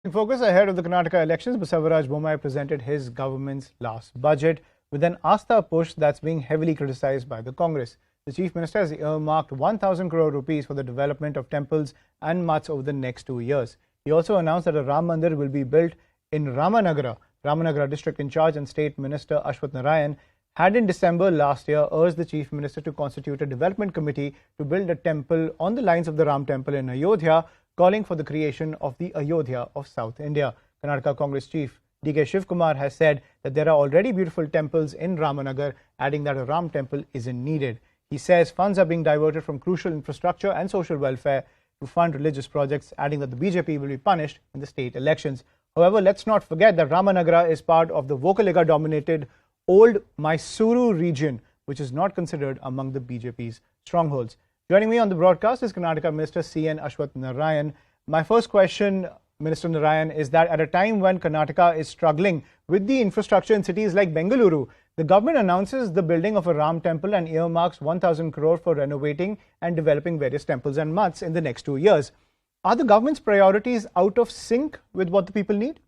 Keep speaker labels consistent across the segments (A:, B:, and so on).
A: In focus ahead of the Karnataka elections, Basavaraj Bommai presented his government's last budget with an Astha push that's being heavily criticized by the Congress. The Chief Minister has earmarked 1,000 crore rupees for the development of temples and mats over the next 2 years. He also announced that a Ram Mandir will be built in Ramanagara district in charge, and State Minister Ashwathnarayan had in December last year urged the Chief Minister to constitute a development committee to build a temple on the lines of the Ram temple in Ayodhya, calling for the creation of the Ayodhya of South India. Karnataka Congress Chief D.K. Shivkumar has said that there are already beautiful temples in Ramanagar, adding that a Ram temple isn't needed. He says funds are being diverted from crucial infrastructure and social welfare to fund religious projects, adding that the BJP will be punished in the state elections. However, let's not forget that Ramanagara is part of the Vokaliga-dominated old Mysuru region, which is not considered among the BJP's strongholds. Joining me on the broadcast is Karnataka Minister C N Ashwathnarayan. My first question, Minister Narayan, is that at a time when Karnataka is struggling with the infrastructure in cities like Bengaluru, the government announces the building of a Ram temple and earmarks 1,000 crore for renovating and developing various temples and mats in the next 2 years. Are the government's priorities out of sync with what the people need?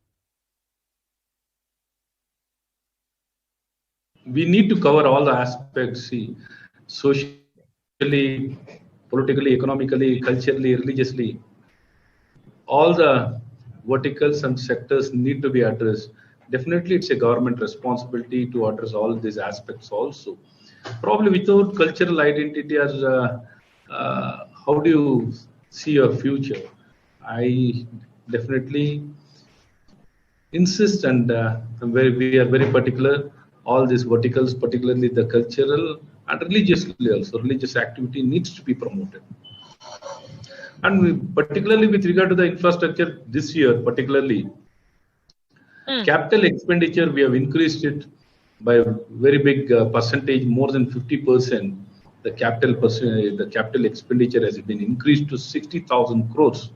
B: We need to cover all the aspects, socially, politically, economically, culturally, religiously. All the verticals and sectors need to be addressed. Definitely, it's a government responsibility to address all these aspects also. Probably without cultural identity, how do you see your future? I definitely insist, and we are very particular. All these verticals, particularly the cultural and religiously also, religious activity needs to be promoted. And particularly with regard to the infrastructure this year, particularly capital expenditure, we have increased it by a very big percentage, more than 50%. The capital expenditure has been increased to 60,000 crores.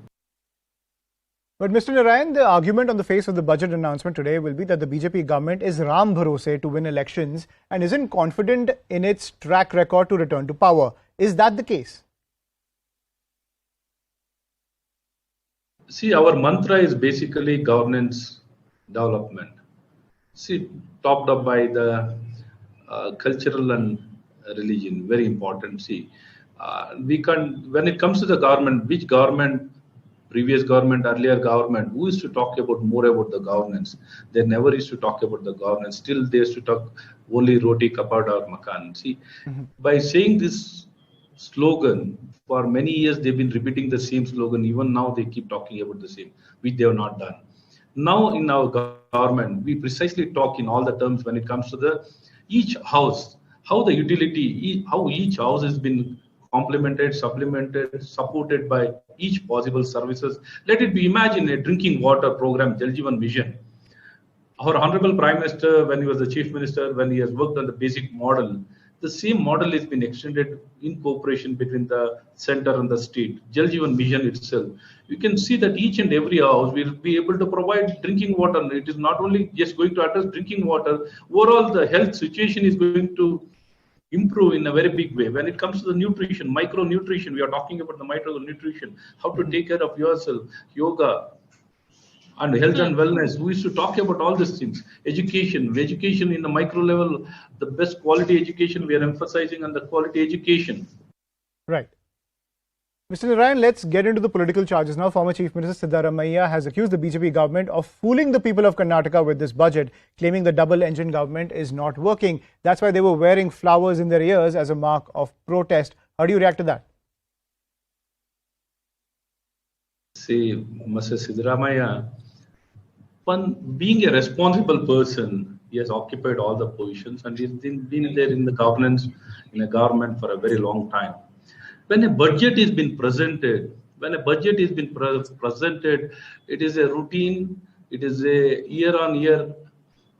A: But Mr. Narayan, the argument on the face of the budget announcement today will be that the BJP government is Ram Bharose to win elections and isn't confident in its track record to return to power. Is that the case?
B: See, our mantra is basically governance development. See, topped up by the cultural and religion, very important. See, we can't, when it comes to the government, which government, previous government, earlier government, who used to talk about more about the governance? They never used to talk about the governance. Still, they used to talk only roti, kapad or makan. See, by saying this slogan, for many years they've been repeating the same slogan. Even now they keep talking about the same, which they have not done. Now in our government, we precisely talk in all the terms when it comes to the each house, how the utility, how each house has been complemented, supplemented, supported by each possible services. Let it be, imagine a drinking water program, Jal Jeevan Mission. Our Honorable Prime Minister, when he was the Chief Minister, when he has worked on the basic model, the same model has been extended in cooperation between the center and the state. Jal Jeevan Mission itself, you can see that each and every house will be able to provide drinking water. It is not only just going to address drinking water, overall the health situation is going to improve in a very big way. When it comes to the nutrition, micronutrition, we are talking about the micronutrition, how to take care of yourself, yoga, and health and wellness. We used to talk about all these things. Education in the micro level, the best quality education, we are emphasizing on the quality education.
A: Right. Mr. Narayan, let's get into the political charges now. Former Chief Minister Siddaramaiah has accused the BJP government of fooling the people of Karnataka with this budget, claiming the double-engine government is not working. That's why they were wearing flowers in their ears as a mark of protest. How do you react to that?
B: See, Mr. Siddaramaiah, being a responsible person, he has occupied all the positions and he's been there in the governance, in a government for a very long time. When a budget is being presented, it is a routine, it is a year-on-year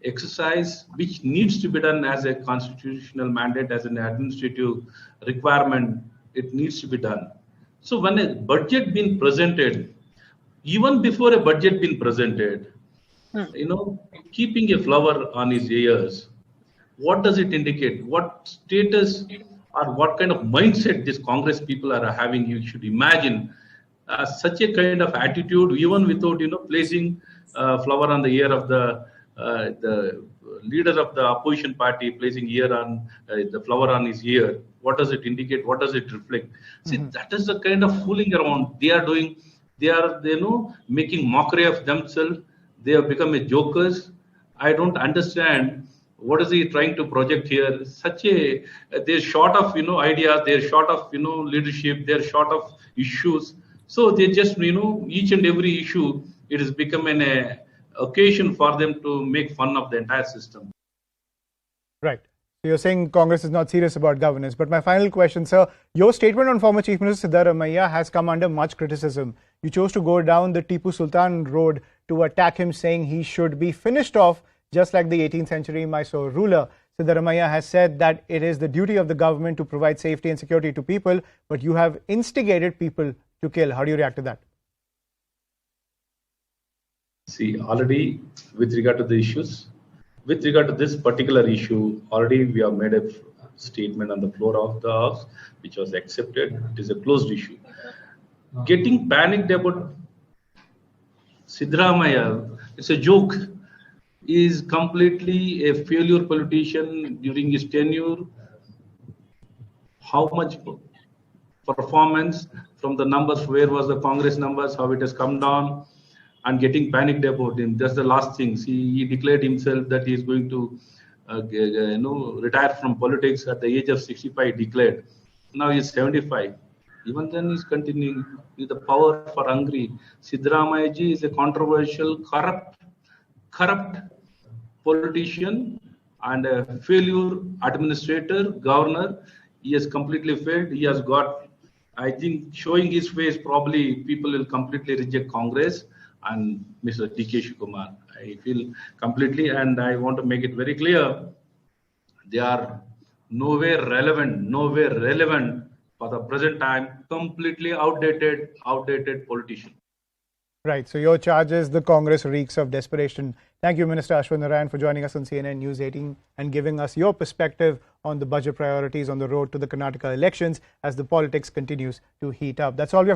B: exercise which needs to be done as a constitutional mandate, as an administrative requirement. It needs to be done. So when a budget being presented, even before a budget being presented, keeping a flower on his ears, what does it indicate? What status or what kind of mindset these Congress people are having? You should imagine such a kind of attitude, even without placing flower on the ear of the leader of the opposition party, placing ear on the flower on his ear. What does it indicate? What does it reflect? See, that is the kind of fooling around they are doing. They are making mockery of themselves. They have become a jokers. I don't understand what is he trying to project here. They're short of ideas. They're short of leadership. They're short of issues. So they just each and every issue, it has become an occasion for them to make fun of the entire system.
A: Right. So you're saying Congress is not serious about governance. But my final question, sir, your statement on former Chief Minister Siddaramaiah has come under much criticism. You chose to go down the Tipu Sultan road to attack him, saying he should be finished off just like the 18th century Mysore ruler. Siddaramaiah has said that it is the duty of the government to provide safety and security to people, but you have instigated people to kill. How do you react to that?
B: See, already with regard to the issues, with regard to this particular issue, already we have made a statement on the floor of the House, which was accepted. It is a closed issue. Getting panicked about Siddaramaiah, it's a joke. He is completely a failure politician during his tenure. How much performance from the numbers, where was the Congress numbers, how it has come down, and getting panicked about him. That's the last thing. He declared himself that he is going to retire from politics at the age of 65, declared. Now he is 75. Even then he's continuing with the power for hungry. Siddaramaiah ji is a controversial, corrupt politician and a failure administrator, governor. He has completely failed. He has got, I think, showing his face, probably people will completely reject Congress and Mr. D.K. Shikumar. I feel completely, and I want to make it very clear, they are nowhere relevant for the present time, completely outdated politician.
A: Right. So your charge is the Congress reeks of desperation. Thank you, Minister Ashwathnarayan, for joining us on CNN News 18 and giving us your perspective on the budget priorities on the road to the Karnataka elections as the politics continues to heat up. That's all we have.